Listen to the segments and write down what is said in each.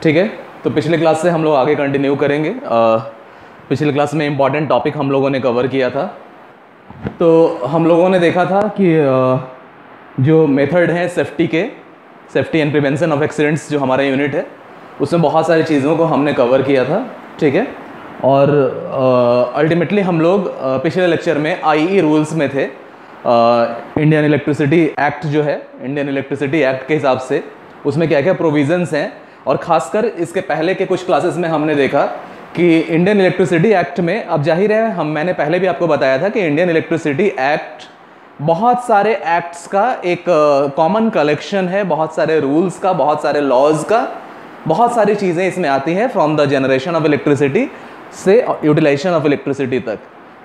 ठीक है, तो पिछले क्लास से हम लोग आगे कंटिन्यू करेंगे। पिछले क्लास में इम्पॉर्टेंट टॉपिक हम लोगों ने कवर किया था। तो हम लोगों ने देखा था कि जो मेथड है safety and prevention of accidents जो हमारा यूनिट है, उसमें बहुत सारी चीज़ों को हमने कवर किया था। ठीक है, और अल्टीमेटली हम लोग पिछले लेक्चर में आईई रूल्स में थे। इंडियन इलेक्ट्रिसिटी एक्ट जो है, इंडियन इलेक्ट्रिसिटी एक्ट के हिसाब से उसमें क्या क्या प्रोविजंस हैं, और ख़ासकर इसके पहले के कुछ क्लासेस में हमने देखा कि इंडियन इलेक्ट्रिसिटी एक्ट में, अब जाहिर है मैंने पहले भी आपको बताया था कि इंडियन इलेक्ट्रिसिटी एक्ट बहुत सारे एक्ट्स का एक कॉमन कलेक्शन है, बहुत सारे रूल्स का, बहुत सारे लॉज का, बहुत सारी चीज़ें इसमें आती हैं from the generation of electricity से यूटिलाइजेशन ऑफ इलेक्ट्रिसिटी तक।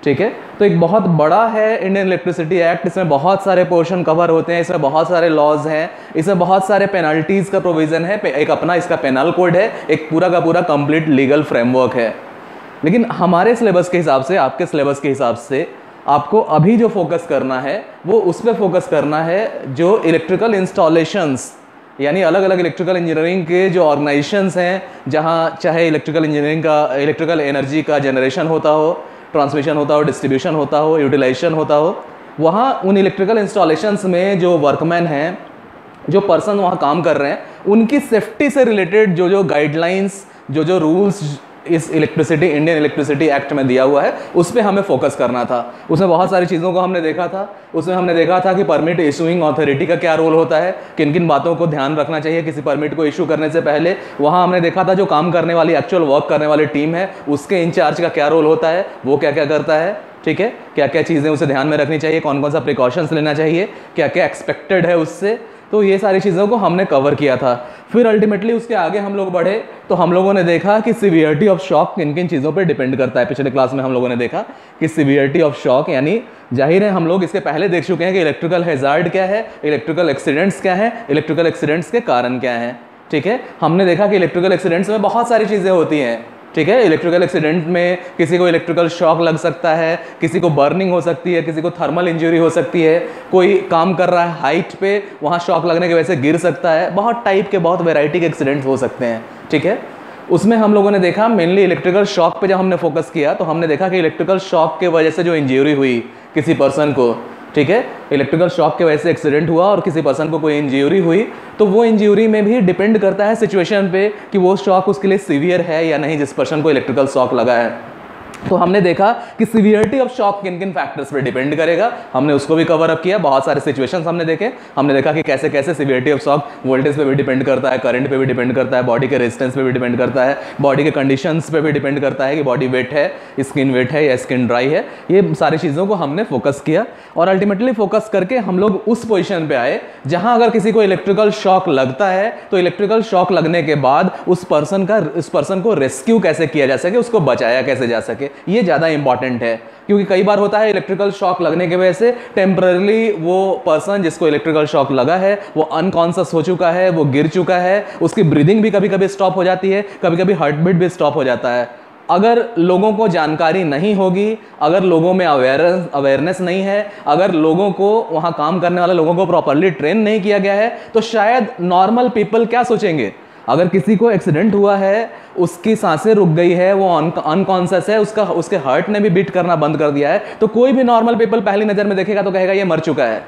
ठीक है, तो एक बहुत बड़ा है इंडियन इलेक्ट्रिसिटी एक्ट, इसमें बहुत सारे पोर्शन कवर होते हैं, इसमें बहुत सारे लॉज हैं, इसमें बहुत सारे पेनल्टीज़ का प्रोविज़न है, एक अपना इसका पेनल कोड है, एक पूरा का पूरा कंप्लीट लीगल फ्रेमवर्क है। लेकिन हमारे सिलेबस के हिसाब से, आपके सिलेबस के हिसाब से आपको अभी जो फोकस करना है वो उस पर फोकस करना है जो इलेक्ट्रिकल इंस्टॉलेशंस, यानी अलग अलग इलेक्ट्रिकल इंजीनियरिंग के जो ऑर्गेनाइजेशंस हैं, जहाँ चाहे इलेक्ट्रिकल इंजीनियरिंग का, इलेक्ट्रिकल एनर्जी का जनरेशन होता हो, ट्रांसमिशन होता हो, डिस्ट्रीब्यूशन होता हो, यूटिलाइजेशन होता हो, वहाँ उन इलेक्ट्रिकल इंस्टॉलेशंस में जो वर्कमैन हैं, जो पर्सन वहाँ काम कर रहे हैं, उनकी सेफ्टी से रिलेटेड जो जो गाइडलाइंस, जो जो रूल्स इस इंडियन इलेक्ट्रिसिटी एक्ट में दिया हुआ है, उस पर हमें फोकस करना था। उसमें बहुत सारी चीज़ों को हमने देखा था। उसमें हमने देखा था कि परमिट इशूइंग अथॉरिटी का क्या रोल होता है, किन किन बातों को ध्यान रखना चाहिए किसी परमिट को इशू करने से पहले। वहाँ हमने देखा था जो काम करने वाली, एक्चुअल वर्क करने वाली टीम है, उसके इंचार्ज का क्या रोल होता है, वो क्या क्या करता है। ठीक है, क्या क्या चीज़ें उसे ध्यान में रखनी चाहिए, कौन कौन सा प्रिकॉशंस लेना चाहिए, क्या क्या एक्सपेक्टेड है उससे। तो ये सारी चीज़ों को हमने कवर किया था। फिर अल्टीमेटली उसके आगे हम लोग बढ़े तो हम लोगों ने देखा कि सीवियरिटी ऑफ शॉक किन किन चीज़ों पर डिपेंड करता है। पिछले क्लास में हम लोगों ने देखा कि सीवियरिटी ऑफ शॉक, यानी जाहिर है हम लोग इसके पहले देख चुके हैं कि इलेक्ट्रिकल हैजार्ड क्या है, इलेक्ट्रिकल एक्सीडेंट्स क्या है, इलेक्ट्रिकल एक्सीडेंट्स के कारण क्या हैं। ठीक है, हमने देखा कि इलेक्ट्रिकल एक्सीडेंट्स में बहुत सारी चीज़ें होती हैं। ठीक है, इलेक्ट्रिकल एक्सीडेंट में किसी को इलेक्ट्रिकल शॉक लग सकता है, किसी को बर्निंग हो सकती है, किसी को थर्मल इंजरी हो सकती है, कोई काम कर रहा है हाइट पे, वहाँ शॉक लगने की वजह से गिर सकता है। बहुत टाइप के, बहुत वैरायटी के एक्सीडेंट्स हो सकते हैं। ठीक है, उसमें हम लोगों ने देखा मेनली इलेक्ट्रिकल शॉक पे जब हमने फोकस किया तो हमने देखा कि इलेक्ट्रिकल शॉक की वजह से जो इंजरी हुई किसी पर्सन को, ठीक है, इलेक्ट्रिकल शॉक की वजह से एक्सीडेंट हुआ और किसी पर्सन को कोई इंजरी हुई, तो वो इंजरी में भी डिपेंड करता है सिचुएशन पे कि वो शॉक उसके लिए सीवियर है या नहीं, जिस पर्सन को इलेक्ट्रिकल शॉक लगा है। तो हमने देखा कि सीवियरिटी ऑफ शॉक किन किन फैक्टर्स पे डिपेंड करेगा, हमने उसको भी कवर अप किया। बहुत सारे सिचुएशंस हमने देखे, हमने देखा कि कैसे कैसे सीवियरिटी ऑफ शॉक वोल्टेज पे भी डिपेंड करता है, करंट पे भी डिपेंड करता है, बॉडी के रेजिस्टेंस पे भी डिपेंड करता है, बॉडी के कंडीशंस पे भी डिपेंड करता है कि बॉडी वेट है, स्किन वेट है या स्किन ड्राई है। ये सारी चीज़ों को हमने फोकस किया और अल्टीमेटली फोकस करके हम लोग उस पोजिशन पे आए जहाँ अगर किसी को इलेक्ट्रिकल शॉक लगता है तो इलेक्ट्रिकल शॉक लगने के बाद उस पर्सन को रेस्क्यू कैसे किया जा सके, उसको बचाया कैसे जा सके, ये ज़्यादा इंपॉर्टेंट है। क्योंकि कई बार होता है इलेक्ट्रिकल शॉक लगने की वजह से टेम्पररी वो पर्सन जिसको इलेक्ट्रिकल शॉक लगा है वो अनकॉन्शियस हो चुका है, वो गिर चुका है, उसकी ब्रीदिंग भी कभी कभी स्टॉप हो जाती है, कभी कभी हार्ट बीट भी स्टॉप हो जाता है। अगर लोगों को जानकारी नहीं होगी, अगर लोगों में अवेयरनेस नहीं है, अगर लोगों को, वहाँ काम करने वाले लोगों को प्रॉपरली ट्रेन नहीं किया गया है, तो शायद नॉर्मल पीपल क्या सोचेंगे। अगर किसी को एक्सीडेंट हुआ है, उसकी सांसें रुक गई है, वो अनकॉन्शियस है, उसके हार्ट ने भी बीट करना बंद कर दिया है, तो कोई भी नॉर्मल पीपल पहली नज़र में देखेगा तो कहेगा ये मर चुका है।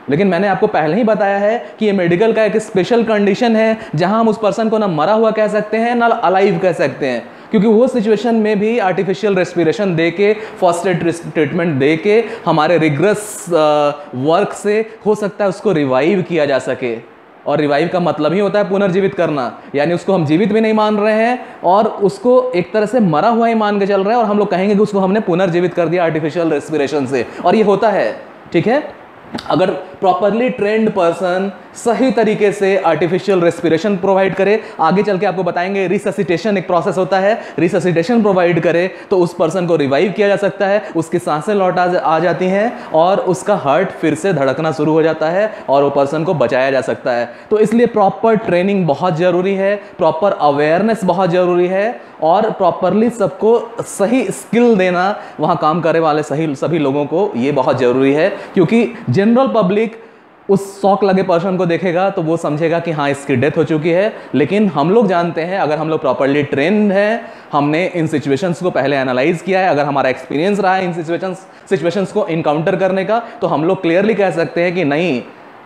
लेकिन मैंने आपको पहले ही बताया है कि ये मेडिकल का एक स्पेशल कंडीशन है जहां हम उस पर्सन को ना मरा हुआ कह सकते हैं ना अलाइव कह सकते हैं, क्योंकि वो सिचुएशन में भी आर्टिफिशियल रेस्पिरेशन दे के, फर्स्ट एड ट्रीटमेंट दे के, हमारे रिग्रेस वर्क से हो सकता है उसको रिवाइव किया जा सके। और रिवाइव का मतलब ही होता है पुनर्जीवित करना, यानी उसको हम जीवित भी नहीं मान रहे हैं और उसको एक तरह से मरा हुआ ही मान के चल रहे हैं और हम लोग कहेंगे कि उसको हमने पुनर्जीवित कर दिया आर्टिफिशियल रेस्पिरेशन से, और ये होता है। ठीक है, अगर प्रॉपरली ट्रेंड पर्सन सही तरीके से आर्टिफिशियल रेस्पिरेशन प्रोवाइड करे, आगे चल के आपको बताएंगे रिससिटेशन एक प्रोसेस होता है, रिससिटेशन प्रोवाइड करे तो उस पर्सन को रिवाइव किया जा सकता है, उसकी सांसें लौट आ जाती हैं और उसका हार्ट फिर से धड़कना शुरू हो जाता है और वो पर्सन को बचाया जा सकता है। तो इसलिए प्रॉपर ट्रेनिंग बहुत ज़रूरी है, प्रॉपर अवेयरनेस बहुत ज़रूरी है और प्रॉपरली सबको सही स्किल देना, वहाँ काम करने वाले सभी लोगों को, ये बहुत ज़रूरी है। क्योंकि जनरल पब्लिक उस शॉक लगे पर्सन को देखेगा तो वो समझेगा कि हाँ इसकी डेथ हो चुकी है। लेकिन हम लोग जानते हैं, अगर हम लोग प्रॉपर्ली ट्रेंड हैं, हमने इन सिचुएशंस को पहले एनालाइज किया है, अगर हमारा एक्सपीरियंस रहा है इन सिचुएशंस को इनकाउंटर करने का, तो हम लोग क्लियरली कह सकते हैं कि नहीं,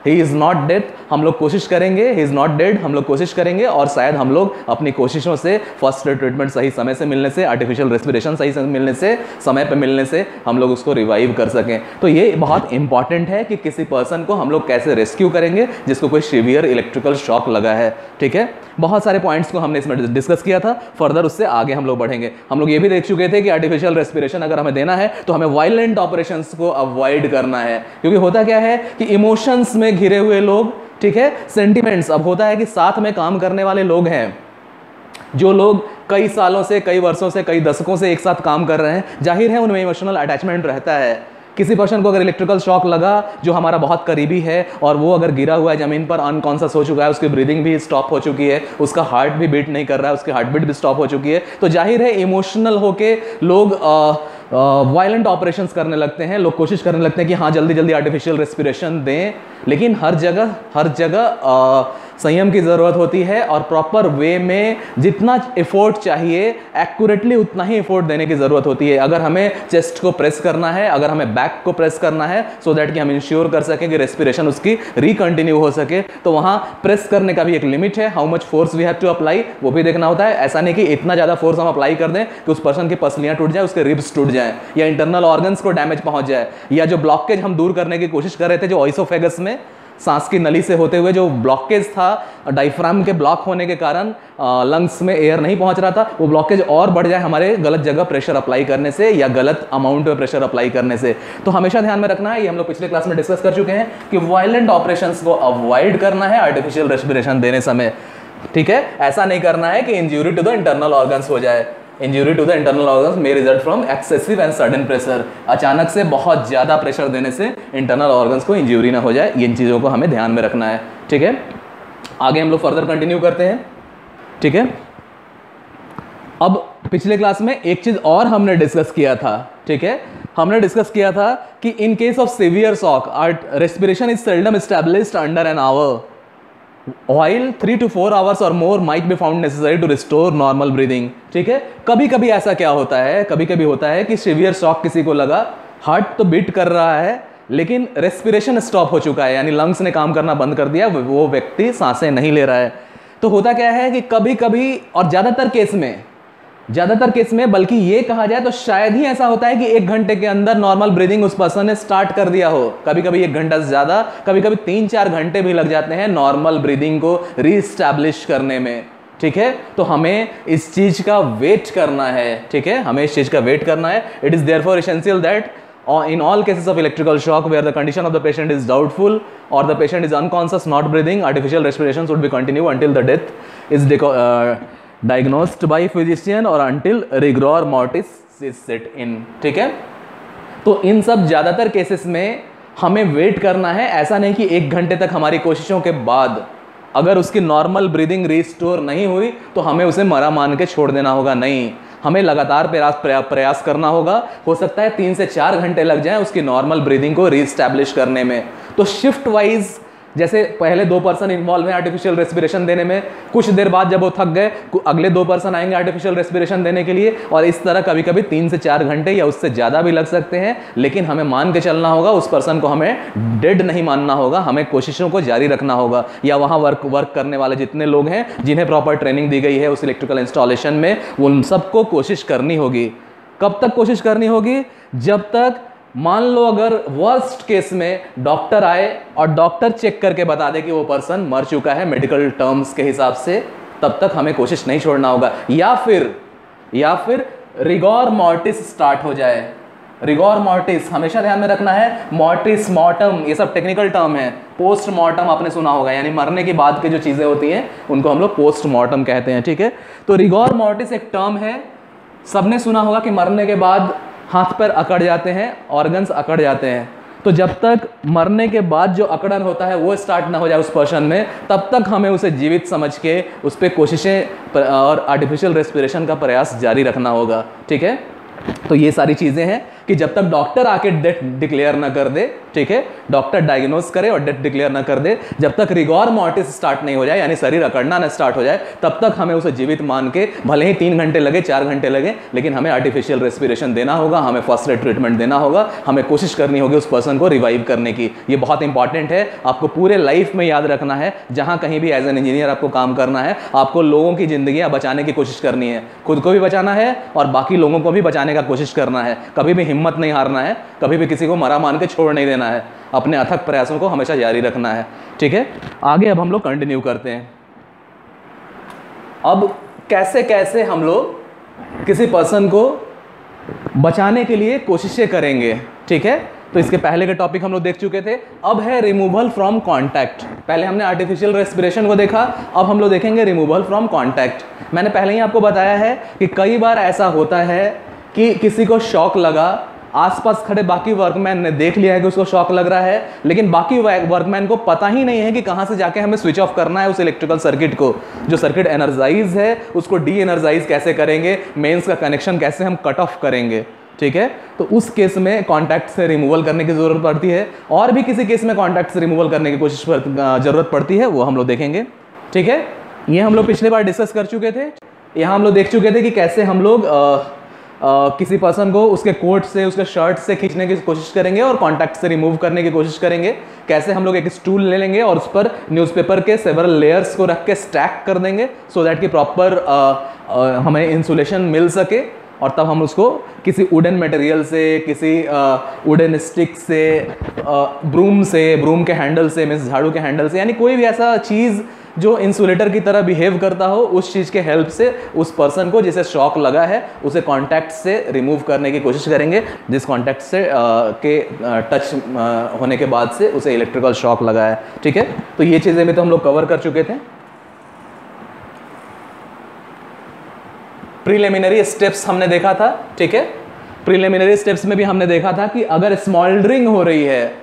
ही इज़ नॉट डेड। हम लोग कोशिश करेंगे, ही इज़ नॉट डेड, हम लोग कोशिश करेंगे और शायद हम लोग अपनी कोशिशों से फर्स्ट एड ट्रीटमेंट सही समय से मिलने से, आर्टिफिशियल रेस्पिरेशन सही समय मिलने से, समय पे मिलने से हम लोग उसको रिवाइव कर सकें। तो ये बहुत इंपॉर्टेंट है कि किसी पर्सन को हम लोग कैसे रेस्क्यू करेंगे जिसको कोई सीवियर इलेक्ट्रिकल शॉक लगा है। ठीक है, बहुत सारे पॉइंट्स को हमने इसमें डिस्कस किया था। फर्दर उससे आगे हम लोग बढ़ेंगे। हम लोग ये भी देख चुके थे कि आर्टिफिशियल रेस्पिरेशन अगर हमें देना है तो हमें वायलेंट ऑपरेशंस को अवॉइड करना है, क्योंकि होता क्या है कि इमोशंस में घिरे हुए लोग, ठीक है, सेंटिमेंट्स, अब होता है कि साथ में काम करने वाले लोग हैं, जो लोग कई सालों से, कई वर्षों से, कई दशकों से एक साथ काम कर रहे हैं, जाहिर है उनमें इमोशनल अटैचमेंट रहता है। किसी पर्सन को अगर इलेक्ट्रिकल शॉक लगा जो हमारा बहुत करीबी है और वो अगर गिरा हुआ है ज़मीन पर, अनकॉन्शियस हो चुका है, उसकी ब्रीदिंग भी स्टॉप हो चुकी है, उसका हार्ट भी बीट नहीं कर रहा है, उसकी हार्ट बीट भी स्टॉप हो चुकी है, तो जाहिर है इमोशनल होके लोग वायलेंट ऑपरेशंस करने लगते हैं। लोग कोशिश करने लगते हैं कि हाँ जल्दी जल्दी आर्टिफिशियल रेस्पिरेशन दें, लेकिन हर जगह संयम की ज़रूरत होती है और प्रॉपर वे में जितना एफोर्ट चाहिए एक्यूरेटली उतना ही एफोर्ट देने की ज़रूरत होती है। अगर हमें चेस्ट को प्रेस करना है, अगर हमें बैक को प्रेस करना है सो दैट कि हम इंश्योर कर सकें कि रेस्पिरेशन उसकी रिकंटिन्यू हो सके, तो वहाँ प्रेस करने का भी एक लिमिट है, how much force we have to apply, वो भी देखना होता है। ऐसा नहीं कि इतना ज़्यादा फोर्स हम अप्लाई कर दें कि उस पर्सन की पसलियाँ टूट जाए, उसके रिब्स टूट जाए या इंटरनल ऑर्गन्स को डैमेज पहुँच जाए, या जो ब्लॉकेज हम दूर करने की कोशिश कर रहे थे, जो ऑइसोफेगस में सांस की नली से होते हुए जो ब्लॉकेज था, डायफ्राम के ब्लॉक होने के कारण लंग्स में एयर नहीं पहुंच रहा था, वो ब्लॉकेज और बढ़ जाए हमारे गलत जगह प्रेशर अप्लाई करने से या गलत अमाउंट में प्रेशर अप्लाई करने से। तो हमेशा ध्यान में रखना है, ये हम लोग पिछले क्लास में डिस्कस कर चुके हैं कि वायलेंट ऑपरेशंस को अवॉइड करना है आर्टिफिशियल रेस्पिरेशन देने समय। ठीक है, ऐसा नहीं करना है कि injury to the internal organs हो जाए। Injury to the internal organs may result from excessive and sudden pressure, अचानक से बहुत ज़्यादा प्रेशर देने से इंटरनल ऑर्गन्स को इंजरी ना हो जाए, इन चीज़ों को हमें ध्यान में रखना है। ठीक है, आगे हम लोग फर्दर कंटिन्यू करते हैं। ठीक है, अब पिछले क्लास में एक चीज़ और हमने डिस्कस किया था। ठीक है, हमने डिस्कस किया था कि in case of severe shock respiration is seldom established under an hour, while 3 to 4 hours or more might be found necessary to restore normal breathing। ठीक है, कभी कभी ऐसा क्या होता है, कभी कभी होता है कि सीवियर शॉक किसी को लगा, हार्ट तो बीट कर रहा है लेकिन रेस्पिरेशन स्टॉप हो चुका है, यानी लंग्स ने काम करना बंद कर दिया, वो व्यक्ति सांसें नहीं ले रहा है। तो होता क्या है कि कभी कभी, और ज़्यादातर केस में बल्कि ये कहा जाए तो शायद ही ऐसा होता है कि 1 घंटे के अंदर नॉर्मल ब्रीदिंग उस पर्सन ने स्टार्ट कर दिया हो। कभी कभी 1 घंटा से ज़्यादा, कभी कभी 3-4 घंटे भी लग जाते हैं नॉर्मल ब्रीदिंग को रीस्टैब्लिश करने में। ठीक है, तो हमें इस चीज़ का वेट करना है। ठीक है, हमें इस चीज़ का वेट करना है। It is therefore essential that in all cases of electrical shock where the condition of the patient is doubtful or the patient is unconscious, not breathing, artificial respiration should be continued until the death is diagnosed by physician or until rigor mortis is set in। ठीक है, तो इन सब ज़्यादातर cases में हमें wait करना है। ऐसा नहीं कि 1 घंटे तक हमारी कोशिशों के बाद अगर उसकी नॉर्मल ब्रीदिंग रिस्टोर नहीं हुई तो हमें उसे मरा मान के छोड़ देना होगा। नहीं, हमें लगातार प्रयास करना होगा। हो सकता है 3 से 4 घंटे लग जाएं उसकी नॉर्मल ब्रीदिंग को रीस्टैब्लिश करने में। तो शिफ्ट वाइज, जैसे पहले 2 पर्सन इन्वॉल्व हैं आर्टिफिशियल रेस्पिरेशन देने में, कुछ देर बाद जब वो थक गए अगले 2 पर्सन आएंगे आर्टिफिशियल रेस्पिरेशन देने के लिए, और इस तरह कभी कभी 3 से 4 घंटे या उससे ज़्यादा भी लग सकते हैं। लेकिन हमें मान के चलना होगा, उस पर्सन को हमें डेड नहीं मानना होगा, हमें कोशिशों को जारी रखना होगा। या वहाँ वर्क करने वाले जितने लोग हैं जिन्हें प्रॉपर ट्रेनिंग दी गई है उस इलेक्ट्रिकल इंस्टॉलेशन में, उन सबको कोशिश करनी होगी। कब तक कोशिश करनी होगी? जब तक मान लो अगर वर्स्ट केस में डॉक्टर आए और डॉक्टर चेक करके बता दे कि वो पर्सन मर चुका है मेडिकल टर्म्स के हिसाब से, तब तक हमें कोशिश नहीं छोड़ना होगा। या फिर रिगोर मॉर्टिस स्टार्ट हो जाए। रिगोर मॉर्टिस हमेशा ध्यान में रखना है। मॉर्टिस, मॉर्टम, ये सब टेक्निकल टर्म है। पोस्ट मॉर्टम आपने सुना होगा, यानी मरने के बाद की जो चीज़ें होती हैं उनको हम लोग पोस्ट मॉर्टम कहते हैं। ठीक है, तो रिगोर मॉर्टिस एक टर्म है, सबने सुना होगा कि मरने के बाद हाथ पैर अकड़ जाते हैं, ऑर्गन्स अकड़ जाते हैं। तो जब तक मरने के बाद जो अकड़न होता है वो स्टार्ट ना हो जाए उस पर्सन में, तब तक हमें उसे जीवित समझ के उस पर कोशिशें और आर्टिफिशियल रेस्पिरेशन का प्रयास जारी रखना होगा। ठीक है, तो ये सारी चीज़ें हैं। कि जब तक डॉक्टर आके डेथ डिक्लेयर ना कर दे, ठीक है, डॉक्टर डायग्नोस करे और डेथ डिक्लेयर ना कर दे, जब तक रिगोर मॉर्टिस स्टार्ट नहीं हो जाए, यानी शरीर अकड़ना ना स्टार्ट हो जाए, तब तक हमें उसे जीवित मान के, भले ही 3 घंटे लगे, 4 घंटे लगे, लेकिन हमें आर्टिफिशियल रेस्पिरेशन देना होगा, हमें फर्स्ट एड ट्रीटमेंट देना होगा, हमें कोशिश करनी होगी उस पर्सन को रिवाइव करने की। ये बहुत इंपॉर्टेंट है, आपको पूरे लाइफ में याद रखना है। जहां कहीं भी एज एन इंजीनियर आपको काम करना है, आपको लोगों की जिंदगियां बचाने की कोशिश करनी है, खुद को भी बचाना है और बाकी लोगों को भी बचाने का कोशिश करना है। कभी भी हिम्मत नहीं हारना है, कभी भी किसी को मरा मान के छोड़ नहीं देना है, अपने अथक प्रयासों को हमेशा जारी रखना है, ठीक है। आगे अब हम लोग कंटिन्यू करते हैं। अब कैसे कैसे हम लोग किसी पर्सन को बचाने के लिए कोशिशें करेंगे, ठीक है। तो इसके पहले के टॉपिक हम लोग देख चुके थे। अब है रिमूवल फ्रॉम कॉन्टैक्ट। पहले हमने आर्टिफिशियल रेस्पिरेशन को देखा, अब हम लोग देखेंगे रिमूवल फ्रॉम कॉन्टैक्ट। मैंने पहले ही आपको बताया है कि कई बार ऐसा होता है कि किसी को शॉक लगा, आसपास खड़े बाकी वर्कमैन ने देख लिया है कि उसको शॉक लग रहा है, लेकिन बाकी वर्कमैन को पता ही नहीं है कि कहाँ से जाके हमें स्विच ऑफ करना है उस इलेक्ट्रिकल सर्किट को। जो सर्किट एनर्जाइज है उसको डी एनर्जाइज कैसे करेंगे, मेंस का कनेक्शन कैसे हम कट ऑफ करेंगे, ठीक है। तो उस केस में कॉन्टैक्ट से रिमूवल करने की ज़रूरत पड़ती है, और भी किसी केस में कॉन्टैक्ट से रिमूवल करने की कोशिश ज़रूरत पड़ती है, वो हम लोग देखेंगे, ठीक है। ये हम लोग पिछले बार डिस्कस कर चुके थे। यहाँ हम लोग देख चुके थे कि कैसे हम लोग किसी पर्सन को उसके कोट से, उसके शर्ट से खींचने की कोशिश करेंगे और कॉन्टैक्ट से रिमूव करने की कोशिश करेंगे। कैसे हम लोग एक स्टूल ले लेंगे और उस पर न्यूज़पेपर के सेवरल लेयर्स को रख के स्टैक कर देंगे, सो दैट कि प्रॉपर हमें इंसुलेशन मिल सके, और तब हम उसको किसी वुडन मटेरियल से, किसी वुडन स्टिक से, ब्रूम के हैंडल से, मीन्स झाड़ू के हैंडल से, यानी कोई भी ऐसा चीज़ जो इंसुलेटर की तरह बिहेव करता हो, उस चीज़ के हेल्प से उस पर्सन को जिसे शॉक लगा है उसे कॉन्टैक्ट से रिमूव करने की कोशिश करेंगे, जिस कॉन्टैक्ट से के टच होने के बाद से उसे इलेक्ट्रिकल शॉक लगा है, ठीक है। तो ये चीज़ें भी तो हम लोग कवर कर चुके थे। प्रीलिमिनरी स्टेप्स हमने देखा था, ठीक है। प्रीलिमिनरी स्टेप्स में भी हमने देखा था कि अगर स्मॉल्डरिंग हो रही है,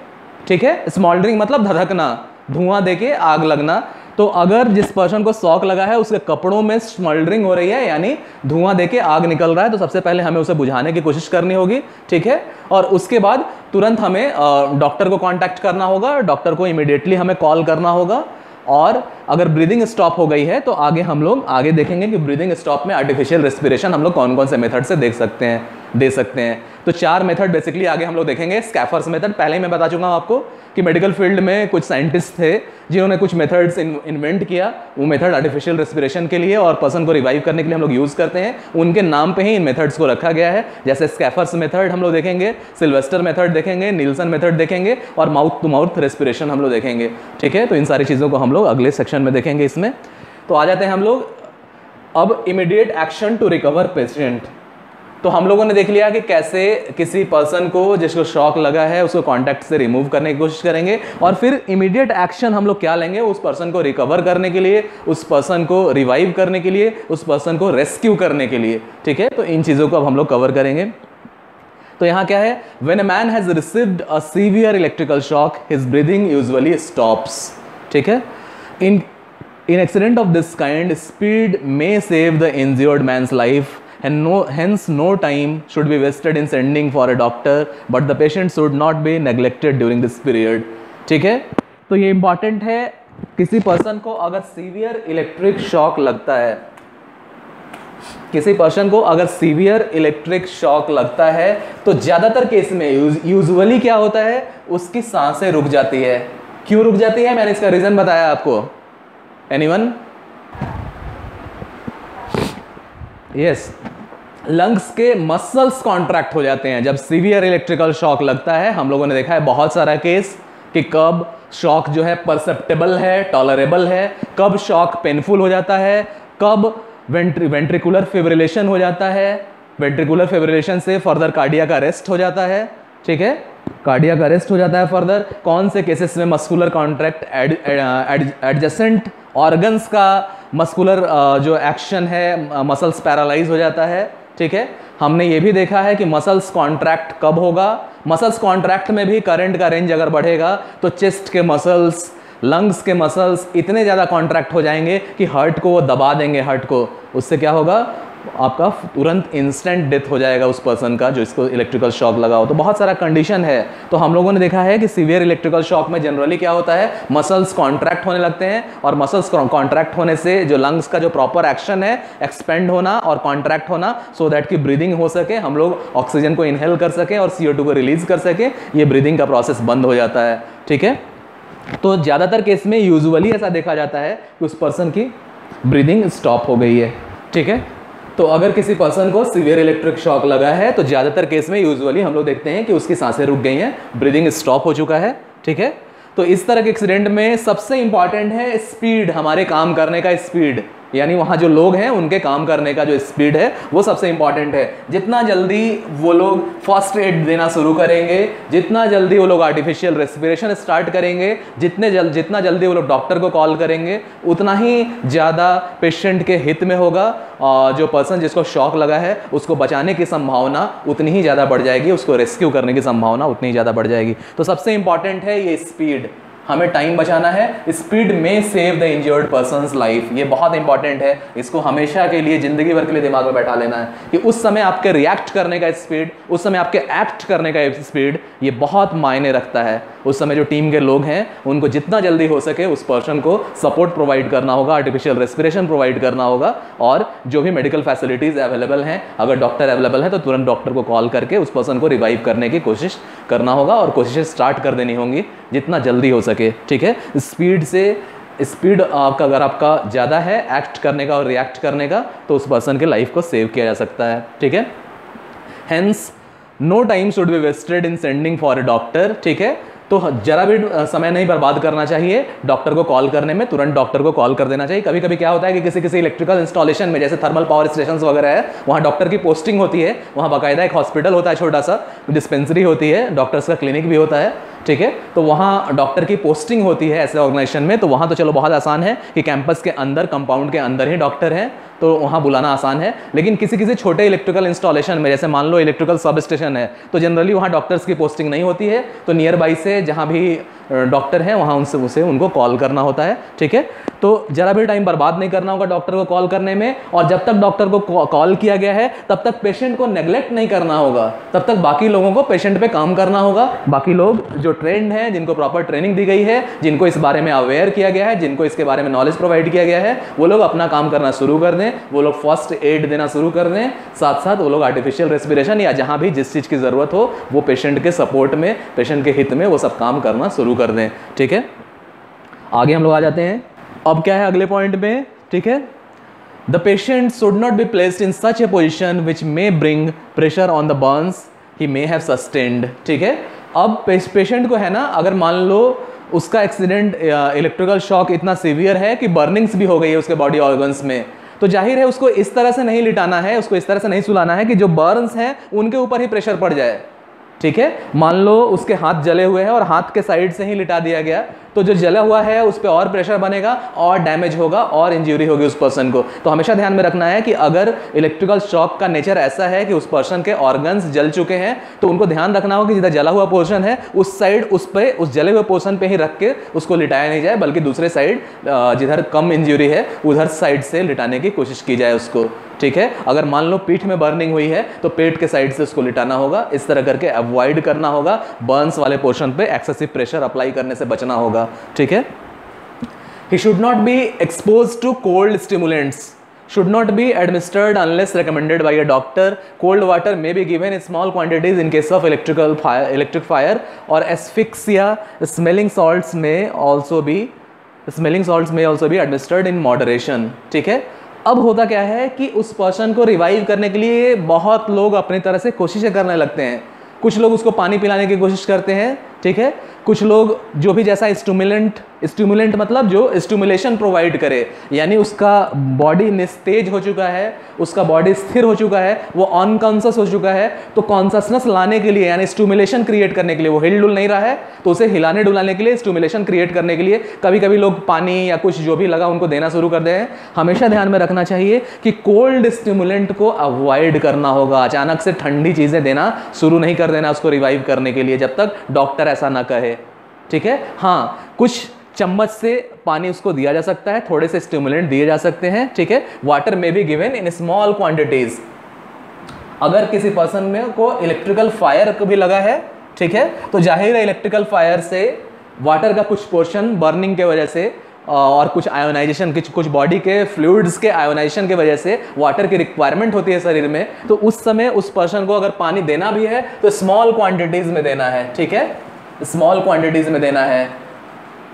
ठीक है, स्मॉल्डरिंग मतलब धधकना, धुआं देके आग लगना, तो अगर जिस पर्सन को शॉक लगा है उसके कपड़ों में स्मॉल्डरिंग हो रही है, यानी धुआं देके आग निकल रहा है, तो सबसे पहले हमें उसे बुझाने की कोशिश करनी होगी, ठीक है। और उसके बाद तुरंत हमें डॉक्टर को कांटेक्ट करना होगा, डॉक्टर को इमीडिएटली हमें कॉल करना होगा। और अगर ब्रीदिंग स्टॉप हो गई है तो आगे हम लोग आगे देखेंगे कि ब्रीदिंग स्टॉप में आर्टिफिशियल रेस्पिरेशन हम लोग कौन कौन से मेथड से दे सकते हैं। तो 4 मेथड बेसिकली आगे हम लोग देखेंगे। स्कैफर्स मेथड पहले ही मैं बता चुका हूँ आपको कि मेडिकल फील्ड में कुछ साइंटिस्ट थे जिन्होंने कुछ मेथड्स इन्वेंट किया। वो मेथड आर्टिफिशियल रेस्पिरेशन के लिए और पर्सन को रिवाइव करने के लिए हम लोग यूज़ करते हैं, उनके नाम पे ही इन मेथड्स को रखा गया है। जैसे स्कैफर्स मेथड हम लोग देखेंगे, सिल्वेस्टर मेथड देखेंगे, नील्सन मेथड देखेंगे और माउथ टू माउथ रेस्पिरेशन हम लोग देखेंगे, ठीक है। तो इन सारी चीज़ों को हम लोग अगले सेक्शन में देखेंगे। इसमें तो आ जाते हैं हम लोग अब immediate action to recover patient. तो हम लोगों ने देख लिया कि कैसे किसी पर्सन को जिसको शॉक लगा है उसको कांटेक्ट से रिमूव करने की कोशिश करेंगे, और फिर इमीडिएट एक्शन हम लोग क्या लेंगे उस पर्सन को रिकवर करने के लिए, उस पर्सन को रिवाइव करने के लिए, उस पर्सन को रेस्क्यू करने के लिए, ठीक है। तो इन चीज़ों को अब हम लोग कवर करेंगे। तो यहाँ क्या है, when a man has received a severe electrical shock his breathing usually stops, ठीक है। In accident of this kind, speed may save the injured man's life, and hence no time should be wasted in sending for a doctor, but the patient should not be neglected during this period, ठीक है। तो ये important है, किसी person को अगर severe electric shock लगता है, किसी पर्सन को अगर सीवियर इलेक्ट्रिक शॉक लगता है तो ज़्यादातर केस में यूजुअली क्या होता है, उसकी सांसें रुक जाती है। क्यों रुक जाती है, मैंने इसका रीज़न बताया आपको। एनीवन? यस, लंग्स के मसल्स कॉन्ट्रैक्ट हो जाते हैं जब सीवियर इलेक्ट्रिकल शॉक लगता है। हम लोगों ने देखा है बहुत सारा केस कि कब शॉक जो है परसेप्टेबल है, टॉलरेबल है, कब शॉक पेनफुल हो जाता है, कब वेंट्रिकुलर फिब्रिलेशन हो जाता है, वेंट्रिकुलर फिब्रिलेशन से फर्दर कार्डियक अरेस्ट हो जाता है, ठीक है, कार्डियक अरेस्ट हो जाता है फर्दर। कौन से केसेस में मस्कुलर कॉन्ट्रैक्ट एडजेसेंट ऑर्गन्स का मस्कुलर जो एक्शन है, मसल्स पैरालाइज हो जाता है, ठीक है। हमने ये भी देखा है कि मसल्स कॉन्ट्रैक्ट कब होगा, मसल्स कॉन्ट्रैक्ट में भी करंट का रेंज अगर बढ़ेगा तो चेस्ट के मसल्स, लंग्स के मसल्स इतने ज़्यादा कॉन्ट्रैक्ट हो जाएंगे कि हार्ट को वो दबा देंगे, हार्ट को। उससे क्या होगा, आपका तुरंत इंस्टेंट डेथ हो जाएगा उस पर्सन का जो इसको इलेक्ट्रिकल शॉक लगा हो। तो बहुत सारा कंडीशन है। तो हम लोगों ने देखा है कि सीवियर इलेक्ट्रिकल शॉक में जनरली क्या होता है, मसल्स कॉन्ट्रैक्ट होने लगते हैं, और मसल्स कॉन्ट्रैक्ट होने से जो लंग्स का जो प्रॉपर एक्शन है, एक्सपेंड होना और कॉन्ट्रैक्ट होना, सो दैट कि ब्रीदिंग हो सके, हम लोग ऑक्सीजन को इनहेल कर सकें और CO2 को रिलीज कर सके, ये ब्रीदिंग का प्रोसेस बंद हो जाता है। ठीक है, तो ज़्यादातर केस में यूजुअली ऐसा देखा जाता है कि उस पर्सन की ब्रीदिंग स्टॉप हो गई है। ठीक है, तो अगर किसी पर्सन को सीवियर इलेक्ट्रिक शॉक लगा है तो ज़्यादातर केस में यूजुअली हम लोग देखते हैं कि उसकी सांसें रुक गई हैं, ब्रीदिंग स्टॉप हो चुका है। ठीक है, तो इस तरह के एक्सीडेंट में सबसे इंपॉर्टेंट है स्पीड, हमारे काम करने का स्पीड, यानी वहाँ जो लोग हैं उनके काम करने का जो स्पीड है वो सबसे इंपॉर्टेंट है। जितना जल्दी वो लोग फर्स्ट एड देना शुरू करेंगे, जितना जल्दी वो लोग आर्टिफिशियल रेस्पिरेशन स्टार्ट करेंगे, जितना जल्दी वो लोग डॉक्टर को कॉल करेंगे, उतना ही ज़्यादा पेशेंट के हित में होगा। जो पर्सन जिसको शॉक लगा है उसको बचाने की संभावना उतनी ही ज़्यादा बढ़ जाएगी, उसको रेस्क्यू करने की संभावना उतनी ही ज़्यादा बढ़ जाएगी। तो सबसे इंपॉर्टेंट है ये स्पीड, हमें टाइम बचाना है। स्पीड में save the injured persons life, ये बहुत इंपॉर्टेंट है। इसको हमेशा के लिए, जिंदगी भर के लिए दिमाग में बैठा लेना है कि उस समय आपके रिएक्ट करने का स्पीड, उस समय आपके एक्ट करने का स्पीड, ये बहुत मायने रखता है। उस समय जो टीम के लोग हैं उनको जितना जल्दी हो सके उस पर्सन को सपोर्ट प्रोवाइड करना होगा, आर्टिफिशियल रेस्पिरेशन प्रोवाइड करना होगा, और जो भी मेडिकल फैसिलिटीज़ अवेलेबल हैं, अगर डॉक्टर अवेलेबल है तो तुरंत डॉक्टर को कॉल करके उस पर्सन को रिवाइव करने की कोशिश करना होगा, और कोशिशें स्टार्ट कर देनी होंगी जितना जल्दी हो सके। ठीक है, स्पीड आपका अगर आपका ज़्यादा है एक्ट करने का और रिएक्ट करने का, तो उस पर्सन के लाइफ को सेव किया जा सकता है। ठीक है, hence no time should be wasted in sending for a doctor. ठीक है, तो जरा भी समय नहीं बर्बाद करना चाहिए डॉक्टर को कॉल करने में, तुरंत डॉक्टर को कॉल कर देना चाहिए। कभी कभी क्या होता है कि किसी इलेक्ट्रिकल इंस्टॉलेशन में, जैसे थर्मल पावर स्टेशन वगैरह है, वहाँ डॉक्टर की पोस्टिंग होती है, वहाँ बाकायदा एक हॉस्पिटल होता है, छोटा सा डिस्पेंसरी होती है, डॉक्टर्स का क्लिनिक भी होता है। ठीक है, तो वहाँ डॉक्टर की पोस्टिंग होती है ऐसे ऑर्गेनाइजेशन में, तो वहाँ तो चलो बहुत आसान है कि कैंपस के अंदर, कंपाउंड के अंदर ही डॉक्टर हैं, तो वहाँ बुलाना आसान है। लेकिन किसी छोटे इलेक्ट्रिकल इंस्टॉलेशन में, जैसे मान लो इलेक्ट्रिकल सब स्टेशन है, तो जनरली वहाँ डॉक्टर्स की पोस्टिंग नहीं होती है, तो नियर बाई से जहाँ भी डॉक्टर हैं वहाँ उनसे उनको कॉल करना होता है। ठीक है, तो जरा भी टाइम बर्बाद नहीं करना होगा डॉक्टर को कॉल करने में, और जब तक डॉक्टर को कॉल किया गया है तब तक पेशेंट को नेग्लेक्ट नहीं करना होगा, तब तक बाकी लोगों को पेशेंट पे काम करना होगा। बाकी लोग जो ट्रेंड हैं, जिनको प्रॉपर ट्रेनिंग दी गई है, जिनको इस बारे में अवेयर किया गया है, जिनको इसके बारे में नॉलेज प्रोवाइड किया गया है, वो लोग अपना काम करना शुरू कर दें, वो लोग फर्स्ट एड देना शुरू कर दें, साथ साथ वो लोग आर्टिफिशियल रेस्पिरेशन या जहाँ भी जिस चीज़ की ज़रूरत हो वो पेशेंट के सपोर्ट में, पेशेंट के हित में वो सब काम करना शुरू कर दें। ठीक है, आगे हम लोग आ जाते हैं। अब क्या है अगले पॉइंट में? ठीक है, the patient should not be placed in such A position which may bring pressure on the Burns he may have sustained. ठीक है, अब पेशेंट को है ना, अगर मान लो उसका एक्सीडेंट, इलेक्ट्रिकल शॉक इतना सीवियर है कि बर्निंग्स भी हो गई है उसके बॉडी ऑर्गन्स में, तो जाहिर है उसको इस तरह से नहीं लिटाना है, उसको इस तरह से नहीं सुलाना है कि जो बर्न्स हैं उनके ऊपर ही प्रेशर पड़ जाए। ठीक है, मान लो उसके हाथ जले हुए हैं और हाथ के साइड से ही लिटा दिया गया, तो जो जला हुआ है उस पर और प्रेशर बनेगा और डैमेज होगा और इंजरी होगी उस पर्सन को। तो हमेशा ध्यान में रखना है कि अगर इलेक्ट्रिकल शॉक का नेचर ऐसा है कि उस पर्सन के ऑर्गन्स जल चुके हैं, तो उनको ध्यान रखना होगा कि जिधर जला हुआ पोर्शन है उस साइड, उस जले हुए पोर्शन पे ही रख के उसको लिटाया नहीं जाए, बल्कि दूसरे साइड जिधर कम इंजरी है उधर साइड से लिटाने की कोशिश की जाए उसको। ठीक है, अगर मान लो पीठ में बर्निंग हुई है तो पेट के साइड से उसको लिटाना होगा, इस तरह करके अवॉइड करना होगा, बर्न्स वाले पोर्शन पे एक्सेसिव प्रेशर अप्लाई करने से बचना होगा। ठीक है, he should not be exposed to cold stimulants, should not be administered unless recommended by a doctor. Cold water may be given in small quantities in case of electric fire, or asphyxia. Smelling salts may also be administered in moderation. ठीक है, अब होता क्या है कि उस person को revive करने के लिए बहुत लोग अपनी तरह से कोशिशें करने लगते हैं। कुछ लोग उसको पानी पिलाने की कोशिश करते हैं। ठीक है, कुछ लोग जो भी जैसा स्टिमुलेंट मतलब जो स्टिमुलेशन प्रोवाइड करे, यानी उसका बॉडी निस्तेज हो चुका है, उसका बॉडी स्थिर हो चुका है, वो अनकॉन्शियस हो चुका है, तो कॉन्शियसनेस लाने के लिए यानी स्टिमुलेशन क्रिएट करने के लिए, वो हिल डुल नहीं रहा है तो उसे हिलाने डुलाने के लिए, स्टिमुलेशन क्रिएट करने के लिए कभी कभी लोग पानी या कुछ जो भी लगा उनको देना शुरू कर दे हैं। हमेशा ध्यान में रखना चाहिए कि कोल्ड स्टिमुलेंट को अवॉइड करना होगा, अचानक से ठंडी चीज़ें देना शुरू नहीं कर देना उसको रिवाइव करने के लिए, जब तक डॉक्टर ऐसा ना कहे। ठीक है, हाँ, कुछ चम्मच से पानी उसको दिया जा सकता है, थोड़े से स्टिमुलेंट दिए जा सकते हैं, ठीक है। वाटर में be given in small quantities. अगर किसी पर्सन में को इलेक्ट्रिकल फायर भी लगा है, ठीक है, तो जाहिर है इलेक्ट्रिकल फायर से वाटर का कुछ पोर्शन बर्निंग के वजह से और कुछ आयोनाइजेशन, कुछ बॉडी के फ्लूइड्स के आयोनाइजेशन की वजह से वाटर की रिक्वायरमेंट होती है शरीर में। तो उस समय उस पर्सन को अगर पानी देना भी है तो स्मॉल क्वांटिटीज में देना है, ठीक है, स्मॉल क्वांटिटीज में देना है।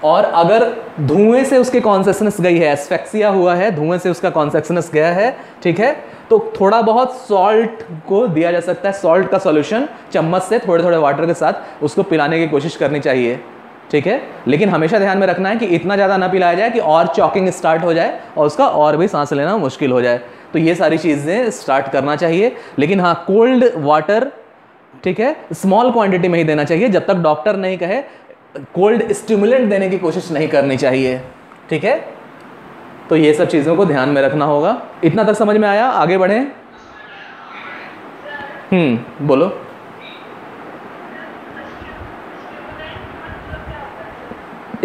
और अगर धुएं से उसके कॉन्शसनेस गई है, एस्फेक्सिया हुआ है, धुएं से उसका कॉन्शसनेस गया है, ठीक है, तो थोड़ा बहुत सॉल्ट को दिया जा सकता है, सॉल्ट का सॉल्यूशन चम्मच से थोड़े थोड़े वाटर के साथ उसको पिलाने की कोशिश करनी चाहिए, ठीक है। लेकिन हमेशा ध्यान में रखना है कि इतना ज़्यादा ना पिलाया जाए कि और चॉकिंग स्टार्ट हो जाए और उसका और भी सांस लेना मुश्किल हो जाए। तो ये सारी चीज़ें स्टार्ट करना चाहिए। लेकिन हाँ, कोल्ड वाटर, ठीक है, स्मॉल क्वांटिटी में ही देना चाहिए, जब तक डॉक्टर नहीं कहे। कोल्ड स्टिमुलेंट देने की कोशिश नहीं करनी चाहिए, ठीक है। तो ये सब चीज़ों को ध्यान में रखना होगा। इतना तक समझ में आया? आगे बढ़ें। बोलो।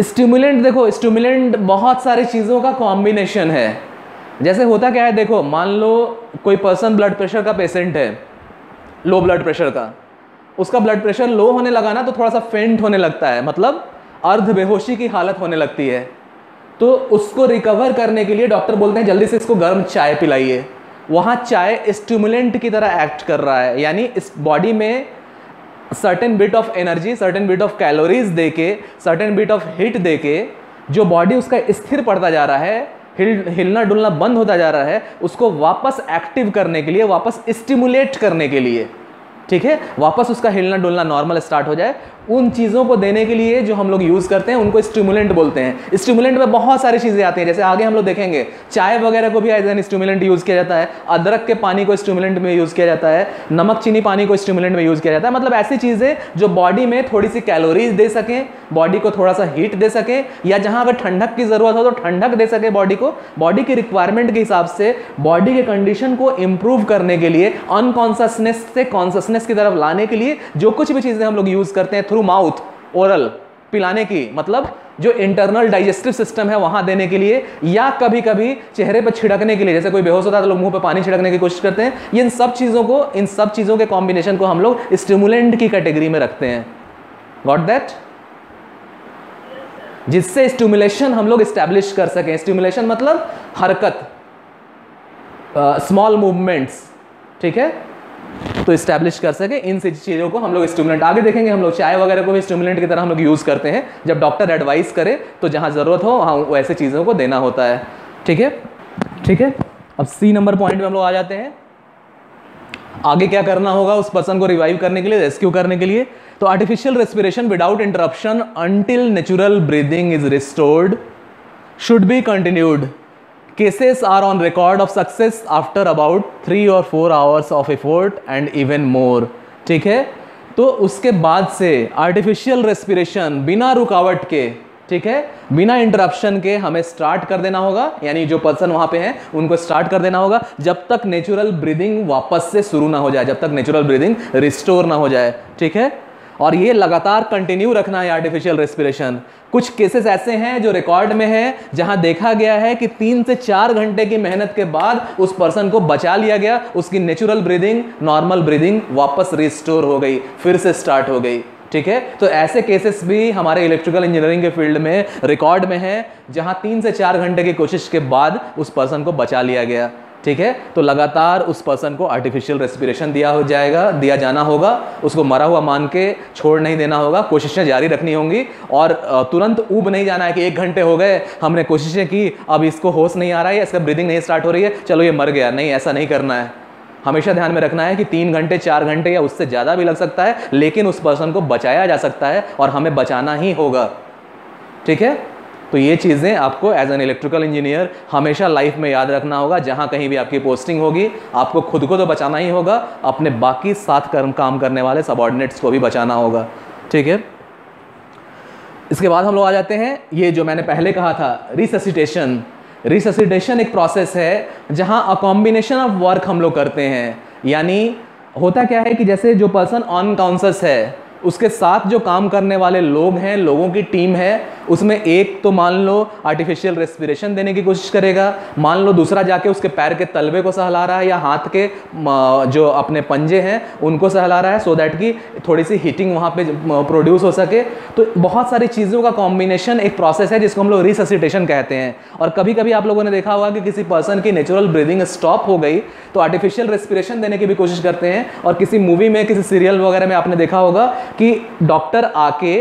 स्टिमुलेंट, देखो स्टिमुलेंट बहुत सारी चीज़ों का कॉम्बिनेशन है। जैसे होता क्या है, देखो मान लो कोई पर्सन ब्लड प्रेशर का पेशेंट है, लो ब्लड प्रेशर का, उसका ब्लड प्रेशर लो होने लगा ना तो थोड़ा सा फेंट होने लगता है, मतलब अर्ध बेहोशी की हालत होने लगती है। तो उसको रिकवर करने के लिए डॉक्टर बोलते हैं जल्दी से इसको गर्म चाय पिलाइए। वहाँ चाय स्टिमुलेंट की तरह एक्ट कर रहा है, यानी इस बॉडी में certain bit of energy, certain bit of calories देके, सर्टेन बिट ऑफ हीट देके जो बॉडी उसका स्थिर पड़ता जा रहा है, हिलना डुलना बंद होता जा रहा है, उसको वापस एक्टिव करने के लिए, वापस स्टिमुलेट करने के लिए, ठीक है, वापस उसका हिलना डुलना नॉर्मल स्टार्ट हो जाए, उन चीज़ों को देने के लिए जो हम लोग यूज़ करते हैं उनको स्टिमुलेंट बोलते हैं। स्टिमुलेंट में बहुत सारी चीज़ें आती हैं, जैसे आगे हम लोग देखेंगे चाय वगैरह को भी एज एन स्टिमुलेंट यूज़ किया जाता है, अदरक के पानी को स्टिमुलेंट में यूज़ किया जाता है, नमक चीनी पानी को स्टिमुलेंट में यूज़ किया जाता है। मतलब ऐसी चीज़ें जो बॉडी में थोड़ी सी कैलोरीज दे सकें, बॉडी को थोड़ा सा हीट दे सकें, या जहाँ अगर ठंडक की ज़रूरत हो तो ठंडक दे सके बॉडी को, बॉडी की रिक्वायरमेंट के हिसाब से बॉडी के कंडीशन को इम्प्रूव करने के लिए, अनकॉन्शसनेस से कॉन्शसनेस की तरफ लाने के लिए जो कुछ भी चीज़ें हम लोग यूज़ करते हैं थ्रू माउथ, ओरल पिलाने की, मतलब जो इंटरनल डाइजेस्टिव सिस्टम है वहां देने के लिए, या कभी कभी चेहरे पर छिड़कने के लिए, जैसे कोई बेहोश होता है तो लोग मुंह पे पानी छिड़कने की कोशिश करते हैं। ये इन सब चीज़ों के कॉम्बिनेशन को हम लोग स्टिमुलेंट की कैटेगरी में रखते हैं। Got that? जिससे स्टिमुलेशन हम लोग स्टैब्लिश कर सकें। स्टिमुलेशन मतलब हरकत, स्मॉल मूवमेंट्स, ठीक है, तो स्टैब्लिश कर सके। इन चीज़ों को हम लोग स्टिमुलेंट, आगे देखेंगे हम लोग चाय वगैरह को भी स्टिमुलेंट की तरह हम लोग यूज़ करते हैं। जब डॉक्टर एडवाइस करे तो जहाँ ज़रूरत हो वहाँ वैसे चीज़ों को देना होता है, ठीक है, ठीक है। अब सी नंबर पॉइंट में हम लोग आ जाते हैं। आगे क्या करना होगा उस पर्सन को रिवाइव करने के लिए, रेस्क्यू करने के लिए? तो artificial respiration without interruption until natural breathing is restored should be continued. Cases are on record of success after about 3 or 4 hours of effort and even more, ठीक है। तो उसके बाद से आर्टिफिशियल रेस्पिरेशन बिना रुकावट के, ठीक है, बिना इंटरप्शन के हमें स्टार्ट कर देना होगा, यानी जो पर्सन वहां पे हैं उनको स्टार्ट कर देना होगा जब तक नेचुरल ब्रीदिंग वापस से शुरू ना हो जाए, जब तक नेचुरल ब्रीदिंग रिस्टोर ना हो जाए, ठीक है। और ये लगातार कंटिन्यू रखना है आर्टिफिशियल रेस्पिरेशन। कुछ केसेस ऐसे हैं जो रिकॉर्ड में है जहां देखा गया है कि 3 से 4 घंटे की मेहनत के बाद उस पर्सन को बचा लिया गया, उसकी नेचुरल ब्रीदिंग, नॉर्मल ब्रीदिंग वापस रिस्टोर हो गई, फिर से स्टार्ट हो गई, ठीक है। तो ऐसे केसेस भी हमारे इलेक्ट्रिकल इंजीनियरिंग के फील्ड में रिकॉर्ड में है जहां 3 से 4 घंटे की कोशिश के बाद उस पर्सन को बचा लिया गया, ठीक है। तो लगातार उस पर्सन को आर्टिफिशियल रेस्पिरेशन दिया जाना होगा, उसको मरा हुआ मान के छोड़ नहीं देना होगा, कोशिशें जारी रखनी होंगी। और तुरंत ऊब नहीं जाना है कि 1 घंटे हो गए, हमने कोशिशें की, अब इसको होश नहीं आ रहा है, इसका ब्रीदिंग नहीं स्टार्ट हो रही है, चलो ये मर गया। नहीं, ऐसा नहीं करना है। हमेशा ध्यान में रखना है कि 3 घंटे 4 घंटे या उससे ज़्यादा भी लग सकता है, लेकिन उस पर्सन को बचाया जा सकता है और हमें बचाना ही होगा, ठीक है। तो ये चीज़ें आपको एज एन इलेक्ट्रिकल इंजीनियर हमेशा लाइफ में याद रखना होगा। जहाँ कहीं भी आपकी पोस्टिंग होगी, आपको खुद को तो बचाना ही होगा, अपने बाकी साथ काम करने वाले सबऑर्डिनेट्स को भी बचाना होगा, ठीक है। इसके बाद हम लोग आ जाते हैं, ये जो मैंने पहले कहा था, रिससिटेशन। रिससिटेशन एक प्रोसेस है जहाँ अ कॉम्बिनेशन ऑफ वर्क हम लोग करते हैं। यानी होता क्या है कि जैसे जो पर्सन अनकॉन्शियस है उसके साथ जो काम करने वाले लोग हैं, लोगों की टीम है, उसमें एक तो मान लो आर्टिफिशियल रेस्पिरेशन देने की कोशिश करेगा, मान लो दूसरा जाके उसके पैर के तलवे को सहला रहा है या हाथ के जो अपने पंजे हैं उनको सहला रहा है, सो दैट कि थोड़ी सी हीटिंग वहाँ पे प्रोड्यूस हो सके। तो बहुत सारी चीज़ों का कॉम्बिनेशन एक प्रोसेस है जिसको हम लोग रिससिटेशन कहते हैं। और कभी कभी आप लोगों ने देखा होगा कि किसी पर्सन की नेचुरल ब्रीदिंग स्टॉप हो गई तो आर्टिफिशियल रेस्पिरेशन देने की भी कोशिश करते हैं। और किसी मूवी में, किसी सीरियल वगैरह में आपने देखा होगा कि डॉक्टर आके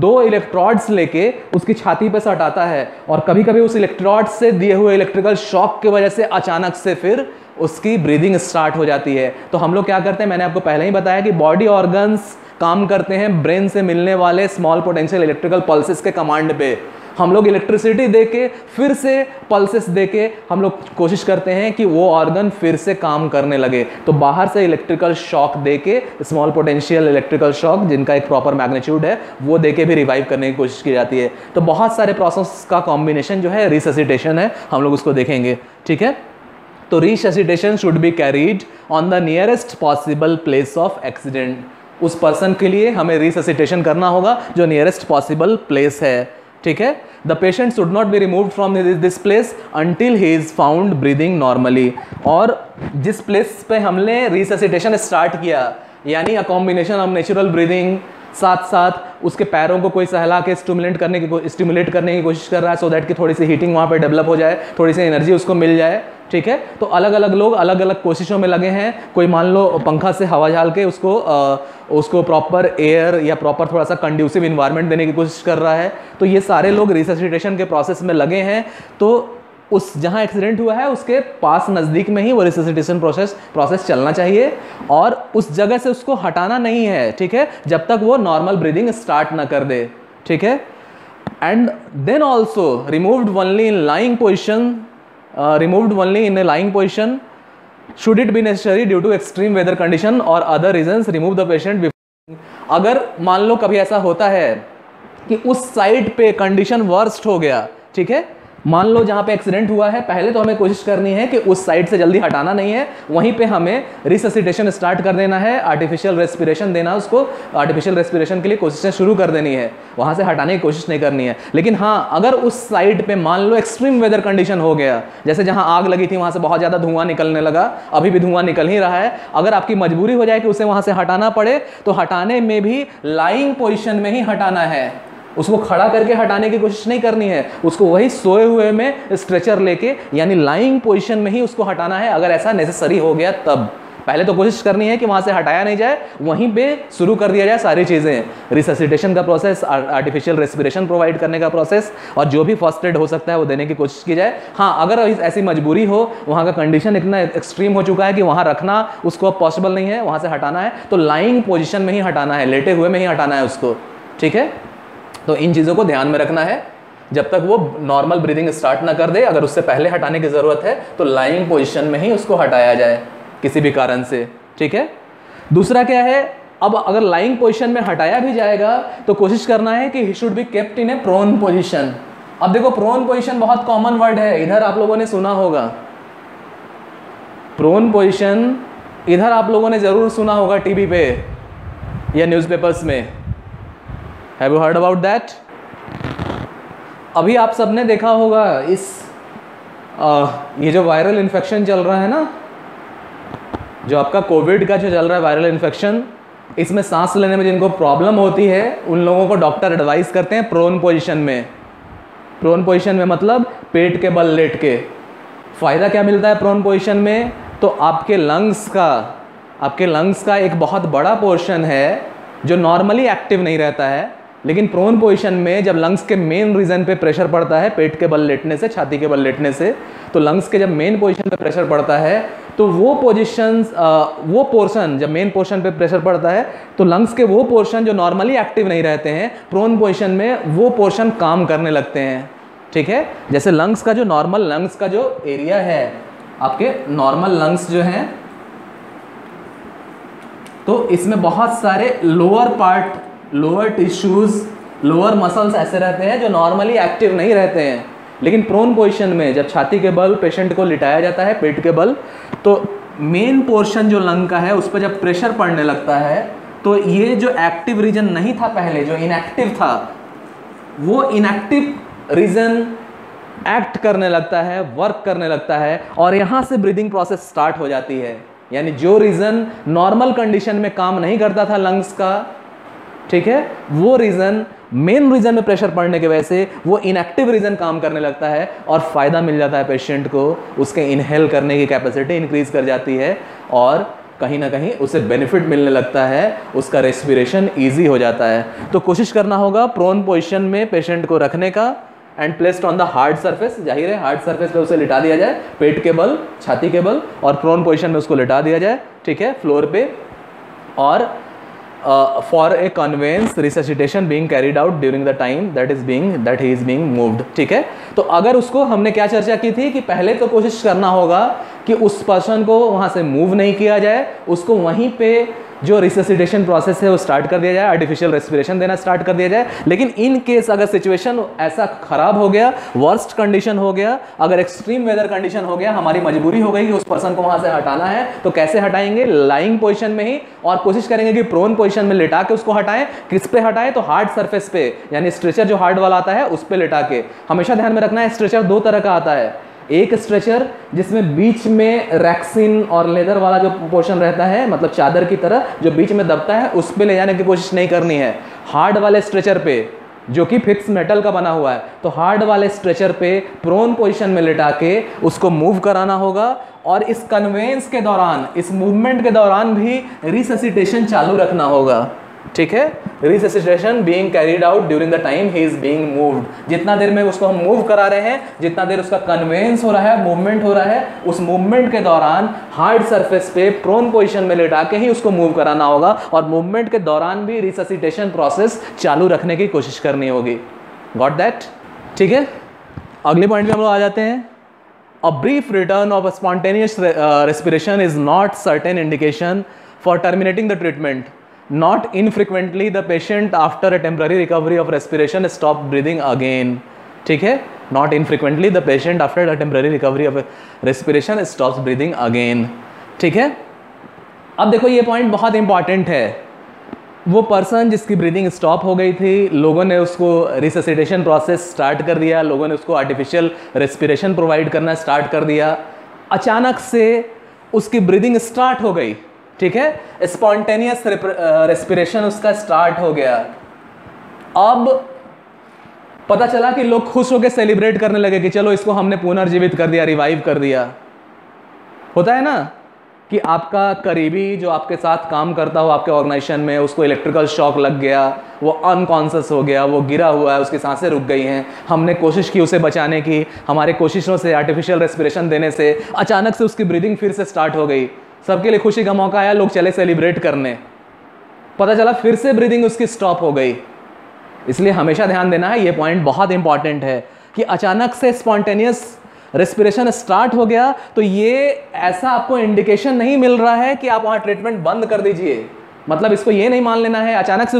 2 इलेक्ट्रोड्स लेके उसकी छाती पे सटाता है और कभी कभी उस इलेक्ट्रोड से दिए हुए इलेक्ट्रिकल शॉक की वजह से अचानक से फिर उसकी ब्रीदिंग स्टार्ट हो जाती है। तो हम लोग क्या करते हैं, मैंने आपको पहले ही बताया कि बॉडी ऑर्गन्स काम करते हैं ब्रेन से मिलने वाले स्मॉल पोटेंशियल इलेक्ट्रिकल पल्सेस के कमांड पे। हम लोग इलेक्ट्रिसिटी देके फिर से पल्सेस देके हम लोग कोशिश करते हैं कि वो ऑर्गन फिर से काम करने लगे। तो बाहर से इलेक्ट्रिकल शॉक देके, स्मॉल पोटेंशियल इलेक्ट्रिकल शॉक जिनका एक प्रॉपर मैग्नीट्यूड है, वो देके भी रिवाइव करने की कोशिश की जाती है। तो बहुत सारे प्रोसेस का कॉम्बिनेशन जो है रिससिटेशन है, हम लोग उसको देखेंगे। ठीक है, तो resuscitation should be carried on the nearest possible place of accident. उस पर्सन के लिए हमें रिससिटेशन करना होगा जो नियरेस्ट पॉसिबल प्लेस है। ठीक है, the patient should not be removed from this place until he is found breathing normally. और जिस प्लेस पे हमने रिससिटेशन स्टार्ट किया, यानी a combination of natural breathing, साथ साथ उसके पैरों को कोई सहला के स्टिमुलेट करने की कोशिश कर रहा है, सो दैट कि थोड़ी सी हीटिंग वहाँ पे डेवलप हो जाए, थोड़ी सी एनर्जी उसको मिल जाए। ठीक है, तो अलग अलग लोग अलग अलग कोशिशों में लगे हैं। कोई मान लो पंखा से हवा झाल के उसको प्रॉपर एयर या प्रॉपर थोड़ा सा कंड्यूसिव इन्वायरमेंट देने की कोशिश कर रहा है। तो ये सारे लोग रिससिटेशन के प्रोसेस में लगे हैं। तो उस जहाँ एक्सीडेंट हुआ है उसके पास नज़दीक में ही वो रिससिटेशन प्रोसेस चलना चाहिए और उस जगह से उसको हटाना नहीं है। ठीक है, जब तक वो नॉर्मल ब्रीदिंग स्टार्ट ना कर दे। ठीक है, and then also removed only in lying position, removed only in a lying position. Should it be necessary due to extreme weather condition or other reasons, remove the patient before. अगर मान लो कभी ऐसा होता है कि उस साइड पे condition worst हो गया, ठीक है, मान लो जहाँ पे एक्सीडेंट हुआ है, पहले तो हमें कोशिश करनी है कि उस साइड से जल्दी हटाना नहीं है, वहीं पे हमें रिससिटेशन स्टार्ट कर देना है, आर्टिफिशियल रेस्पिरेशन देना, उसको आर्टिफिशियल रेस्पिरेशन के लिए कोशिशें शुरू कर देनी है, वहाँ से हटाने की कोशिश नहीं करनी है। लेकिन हाँ, अगर उस साइड पे मान लो एक्सट्रीम वेदर कंडीशन हो गया, जैसे जहाँ आग लगी थी वहाँ से बहुत ज़्यादा धुआं निकलने लगा, अभी भी धुआं निकल ही रहा है, अगर आपकी मजबूरी हो जाए कि उसे वहाँ से हटाना पड़े, तो हटाने में भी लाइंग पोजिशन में ही हटाना है। उसको खड़ा करके हटाने की कोशिश नहीं करनी है, उसको वही सोए हुए में स्ट्रेचर लेके, यानी लाइंग पोजीशन में ही उसको हटाना है। अगर ऐसा नेसेसरी हो गया तब पहले तो कोशिश करनी है कि वहाँ से हटाया नहीं जाए, वहीं पे शुरू कर दिया जाए सारी चीज़ें, रिससिटेशन का प्रोसेस, आर्टिफिशियल रेस्पिरेशन प्रोवाइड करने का प्रोसेस, और जो भी फर्स्ट एड हो सकता है वो देने की कोशिश की जाए। हाँ, अगर ऐसी मजबूरी हो, वहाँ का कंडीशन इतना एक्सट्रीम हो चुका है कि वहाँ रखना उसको अब पॉसिबल नहीं है, वहाँ से हटाना है, तो लाइंग पोजिशन में ही हटाना है, लेटे हुए में ही हटाना है उसको। ठीक है, तो इन चीज़ों को ध्यान में रखना है जब तक वो नॉर्मल ब्रीदिंग स्टार्ट ना कर दे। अगर उससे पहले हटाने की ज़रूरत है तो लाइंग पोजीशन में ही उसको हटाया जाए किसी भी कारण से। ठीक है, दूसरा क्या है, अब अगर लाइंग पोजीशन में हटाया भी जाएगा तो कोशिश करना है कि he should be kept in a prone position. अब देखो, प्रोन पोजीशन बहुत कॉमन वर्ड है, इधर आप लोगों ने सुना होगा प्रोन पोजीशन, इधर आप लोगों ने ज़रूर सुना होगा टीवी पे या न्यूज़पेपर्स में। Have you heard about that? अभी आप सबने देखा होगा ये जो वायरल इन्फेक्शन चल रहा है ना, जो आपका कोविड का जो चल रहा है वायरल इन्फेक्शन, इसमें सांस लेने में जिनको प्रॉब्लम होती है उन लोगों को डॉक्टर एडवाइस करते हैं प्रोन पोजीशन में। प्रोन पोजीशन में मतलब पेट के बल लेट के। फ़ायदा क्या मिलता है प्रोन पोजीशन में, तो आपके लंग्स का एक बहुत बड़ा पोर्शन है जो नॉर्मली एक्टिव नहीं रहता है, लेकिन प्रोन पोजीशन में जब लंग्स के मेन रीजन पे प्रेशर पड़ता है, पेट के बल लेटने से, छाती के बल लेटने से, तो लंग्स के जब मेन पोजीशन पे प्रेशर पड़ता है तो वो पोर्शन जब मेन पोर्शन पे प्रेशर पड़ता है तो लंग्स के वो पोर्शन जो नॉर्मली एक्टिव नहीं रहते हैं, प्रोन पोजीशन में वो पोर्शन काम करने लगते हैं। ठीक है, जैसे लंग्स का जो नॉर्मल लंग्स का जो एरिया है, आपके नॉर्मल लंग्स जो हैं, तो इसमें बहुत सारे लोअर टिश्यूज, लोअर मसल्स ऐसे रहते हैं जो नॉर्मली एक्टिव नहीं रहते हैं। लेकिन प्रोन पोजीशन में जब छाती के बल पेशेंट को लिटाया जाता है, पेट के बल, तो मेन पोर्शन जो लंग का है उस पर जब प्रेशर पड़ने लगता है तो ये जो एक्टिव रीजन नहीं था पहले, जो इनएक्टिव था, वो इनएक्टिव रीजन एक्ट करने लगता है, वर्क करने लगता है, और यहाँ से ब्रीदिंग प्रोसेस स्टार्ट हो जाती है। यानी जो रीजन नॉर्मल कंडीशन में काम नहीं करता था लंग्स का, ठीक है, वो रीजन मेन रीजन में प्रेशर पड़ने की वजह से वो इनएक्टिव रीजन काम करने लगता है और फायदा मिल जाता है पेशेंट को, उसके इनहेल करने की कैपेसिटी इंक्रीज कर जाती है और कहीं ना कहीं उसे बेनिफिट मिलने लगता है, उसका रेस्पिरेशन इजी हो जाता है। तो कोशिश करना होगा प्रोन पोजीशन में पेशेंट को रखने का and placed on the hard surface. जाहिर है हार्ड सरफेस पे उसे लिटा दिया जाए, पेट के बल, छाती के बल, और प्रोन पोजीशन में उसको लिटा दिया जाए, ठीक है, फ्लोर पे, और for a convince resuscitation being carried out during the time that he is being moved, ठीक है। तो अगर उसको, हमने क्या चर्चा की थी कि पहले तो कोशिश करना होगा कि उस पर्सन को वहाँ से मूव नहीं किया जाए, उसको वहीं पे जो रिससिटेशन प्रोसेस है वो स्टार्ट कर दिया जाए, आर्टिफिशियल रेस्पिरेशन देना स्टार्ट कर दिया जाए। लेकिन इन केस अगर सिचुएशन ऐसा खराब हो गया, वर्स्ट कंडीशन हो गया, अगर एक्सट्रीम वेदर कंडीशन हो गया, हमारी मजबूरी हो गई कि उस पर्सन को वहां से हटाना है, तो कैसे हटाएंगे? लाइंग पोजीशन में ही, और कोशिश करेंगे कि प्रोन पोजीशन में लिटा के उसको हटाएं। किस पे हटाएं? तो हार्ड सरफेस पे, यानी स्ट्रेचर जो हार्ड वाला आता है उस पे लिटा के। हमेशा ध्यान में रखना है स्ट्रेचर दो तरह का आता है, एक स्ट्रेचर जिसमें बीच में रैक्सिन और लेदर वाला जो पोर्शन रहता है, मतलब चादर की तरह जो बीच में दबता है, उस पे ले जाने की कोशिश नहीं करनी है। हार्ड वाले स्ट्रेचर पे जो कि फिक्स मेटल का बना हुआ है, तो हार्ड वाले स्ट्रेचर पे प्रोन पोजीशन में लिटा के उसको मूव कराना होगा, और इस कन्वेंस के दौरान, इस मूवमेंट के दौरान भी रिससिटेशन चालू रखना होगा, ठीक है। Resuscitation being carried out during the time he is being moved. जितना देर में उसको हम मूव करा रहे हैं, जितना देर उसका कन्वेंस हो रहा है, मूवमेंट हो रहा है, उस मूवमेंट के दौरान हार्ड सरफेस पे प्रोन पोजीशन में लेटा के ही उसको मूव कराना होगा, और मूवमेंट के दौरान भी रिससिटेशन प्रोसेस चालू रखने की कोशिश करनी होगी। Got that? ठीक है, अगले पॉइंट पे हम लोग आ जाते हैं। A brief return of spontaneous respiration is not certain indication for terminating the treatment. Not infrequently the patient after a temporary recovery of respiration stop breathing again. ठीक है, not infrequently the patient after a temporary recovery of respiration stops breathing again. ठीक है, अब देखो ये point बहुत important है। वो पर्सन जिसकी ब्रीदिंग स्टॉप हो गई थी, लोगों ने उसको रिससिटेशन प्रोसेस स्टार्ट कर दिया, लोगों ने उसको आर्टिफिशियल रेस्पिरेशन प्रोवाइड करना स्टार्ट कर दिया, अचानक से उसकी ब्रीदिंग स्टार्ट हो गई, ठीक है, स्पॉन्टेनियस रेस्पिरेशन उसका स्टार्ट हो गया। अब पता चला कि लोग खुश होकर सेलिब्रेट करने लगे कि चलो इसको हमने पुनर्जीवित कर दिया, रिवाइव कर दिया। होता है ना कि आपका करीबी जो आपके साथ काम करता हो आपके ऑर्गेनाइजेशन में, उसको इलेक्ट्रिकल शॉक लग गया, वो अनकॉन्शियस हो गया, वो गिरा हुआ है, उसकी सांसें रुक गई हैं, हमने कोशिश की उसे बचाने की, हमारे कोशिशों से, आर्टिफिशियल रेस्पिरेशन देने से अचानक से उसकी ब्रीदिंग फिर से स्टार्ट हो गई। सबके लिए खुशी का मौका आया, लोग चले सेलिब्रेट करने, पता चला फिर से ब्रीदिंग उसकी स्टॉप हो गई। इसलिए हमेशा ध्यान देना है, ये पॉइंट बहुत इंपॉर्टेंट है कि अचानक से स्पॉन्टेनियस रेस्पिरेशन स्टार्ट हो गया तो ये ऐसा आपको इंडिकेशन नहीं मिल रहा है कि आप वहाँ ट्रीटमेंट बंद कर दीजिए। मतलब इसको ये नहीं मान लेना है अचानक से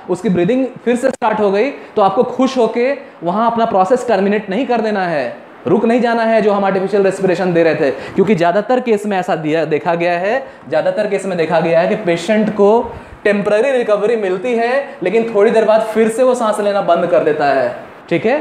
उसकी ब्रीदिंग फिर से स्टार्ट हो गई तो आपको खुश होके वहाँ अपना प्रोसेस टर्मिनेट नहीं कर देना है, रुक नहीं जाना है जो हम आर्टिफिशियल रेस्पिरेशन दे रहे थे। क्योंकि ज़्यादातर केस में ऐसा देखा गया है कि पेशेंट को टेम्पररी रिकवरी मिलती है लेकिन थोड़ी देर बाद फिर से वो सांस लेना बंद कर देता है, ठीक है।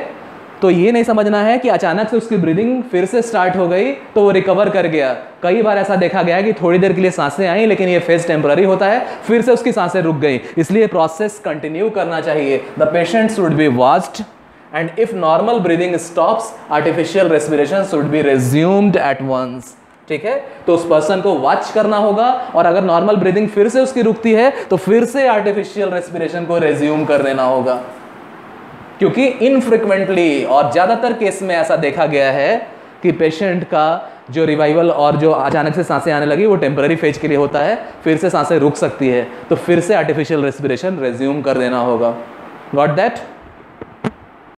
तो ये नहीं समझना है कि अचानक से उसकी ब्रीदिंग फिर से स्टार्ट हो गई तो वो रिकवर कर गया। कई बार ऐसा देखा गया है कि थोड़ी देर के लिए सांसें आई लेकिन ये फेज टेम्पररी होता है, फिर से उसकी सांसें रुक गई। इसलिए प्रोसेस कंटिन्यू करना चाहिए। The patient should be watched and if normal breathing stops, artificial respiration should be resumed at once. ठीक है, तो उस पर्सन को वॉच करना होगा और अगर नॉर्मल ब्रीदिंग फिर से उसकी रुकती है तो फिर से आर्टिफिशियल रेस्पिरेशन को रेज्यूम कर देना होगा। क्योंकि इनफ्रिक्वेंटली और ज़्यादातर केस में ऐसा देखा गया है कि पेशेंट का जो रिवाइवल और जो अचानक से सांसें आने लगी वो टेम्पररी फेज के लिए होता है, फिर से सांसें रुक सकती है तो फिर से आर्टिफिशियल रेस्पिरेशन रेज्यूम कर देना होगा। Got that?